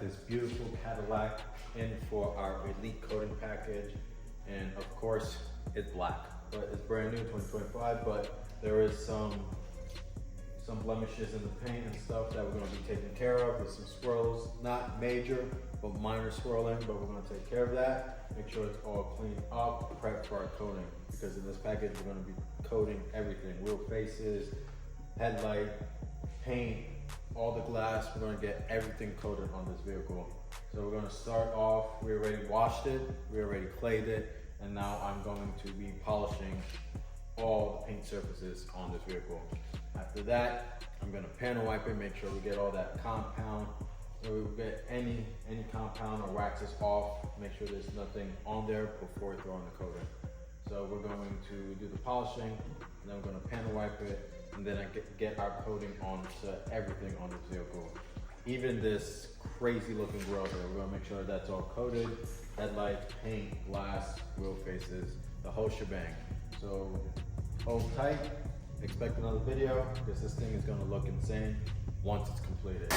This beautiful Cadillac in for our elite coating package, and of course it's black, but it's brand new 2025, but there is some blemishes in the paint and stuff that we're going to be taking care of with some swirls, not major but minor swirling, but we're going to take care of that, make sure it's all cleaned up, prepped for our coating, because in this package we're going to be coating everything, wheel faces, headlight, paint, all the glass. We're going to get everything coated on this vehicle. So we're going to start off, we already washed it, we already clayed it, and now I'm going to be polishing all the paint surfaces on this vehicle. After that, I'm going to panel wipe it, make sure we get all that compound, so we get any compound or waxes off, make sure there's nothing on there before we throw on the coating. So we're going to do the polishing, and then we're going to panel wipe it, and then I get our coating on to everything on this vehicle. Even this crazy looking grill here, we're going to make sure that's all coated, headlights, paint, glass, wheel faces, the whole shebang. So hold tight, expect another video, because this thing is going to look insane once it's completed.